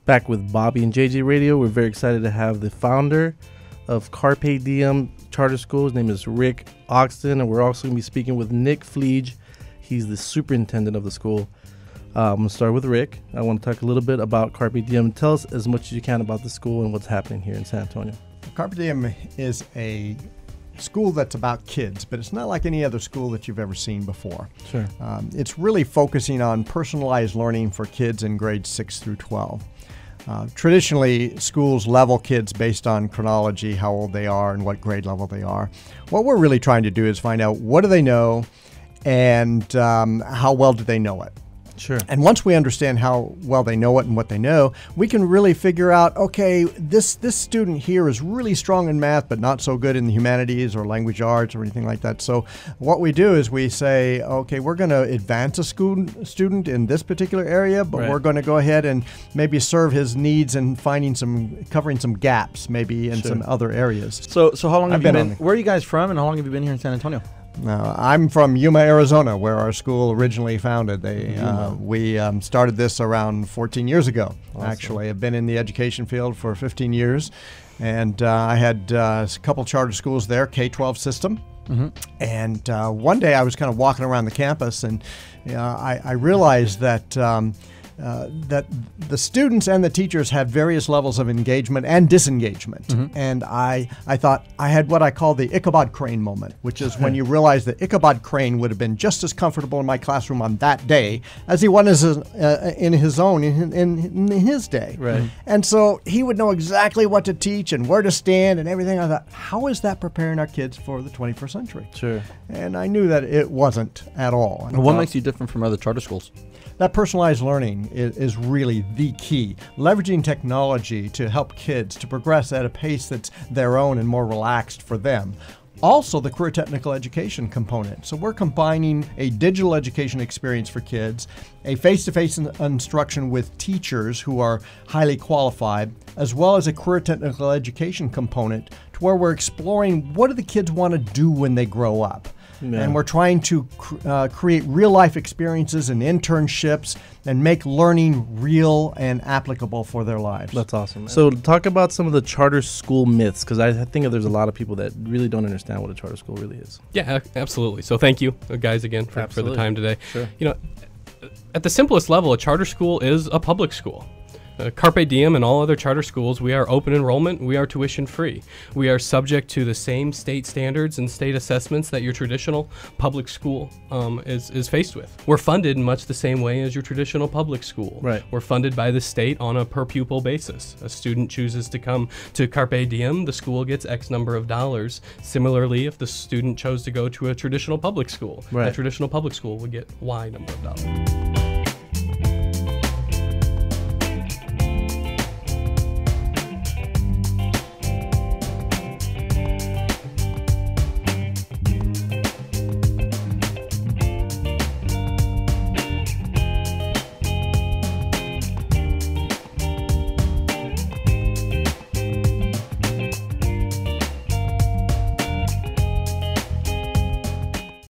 Back with Bobby and JJ Radio. We're very excited to have the founder of Carpe Diem Charter School. His name is Rick Oxton, and we're also going to be speaking with Nick Fleege. He's the superintendent of the school. I'm going to start with Rick. I want to talk a little bit about Carpe Diem. Tell us as much as you can about the school and what's happening here in San Antonio. Carpe Diem is a school that's about kids, but it's not like any other school that you've ever seen before. Sure. It's really focusing on personalized learning for kids in grades 6 through 12. Traditionally, schools level kids based on chronology, how old they are and what grade level they are. What we're really trying to do is find out what do they know and how well do they know it. Sure. And once we understand how well they know it and what they know, we can really figure out, okay, this student here is really strong in math, but not so good in the humanities or language arts or anything like that. So what we do is we say, okay, we're going to advance a student in this particular area, but we're going to go ahead and maybe serve his needs and covering some gaps maybe in some other areas. So how long have you been? Where are you guys from, and how long have you been here in San Antonio? I'm from Yuma, Arizona, where our school originally founded. We started this around 14 years ago, actually. I've been in the education field for 15 years, and I had a couple charter schools there, K-12 system. Mm-hmm. And one day I was kind of walking around the campus, and I realized that that the students and the teachers had various levels of engagement and disengagement. Mm-hmm. And I thought I had what I call the Ichabod Crane moment, which is when you realize that Ichabod Crane would have been just as comfortable in my classroom on that day as he was in his day. Right. And so he would know exactly what to teach and where to stand and everything. I thought, how is that preparing our kids for the 21st century? Sure. And I knew that it wasn't at all. And what makes you different from other charter schools? That personalized learning is really the key. Leveraging technology to help kids to progress at a pace that's their own and more relaxed for them. Also, the career technical education component. So we're combining a digital education experience for kids, a face-to-face instruction with teachers who are highly qualified, as well as a career technical education component to where we're exploring what do the kids want to do when they grow up. Yeah. And we're trying to create real-life experiences and internships and make learning real and applicable for their lives. That's awesome, man. So talk about some of the charter school myths, because I think there's a lot of people that really don't understand what a charter school really is. Yeah, absolutely. So thank you, guys, again, for the time today. Sure. You know, at the simplest level, a charter school is a public school. Carpe Diem and all other charter schools, we are open enrollment, we are tuition free. We are subject to the same state standards and state assessments that your traditional public school is faced with. We're funded in much the same way as your traditional public school. Right. We're funded by the state on a per pupil basis. A student chooses to come to Carpe Diem, the school gets X number of dollars. Similarly, if the student chose to go to a traditional public school, that traditional public school would get Y number of dollars.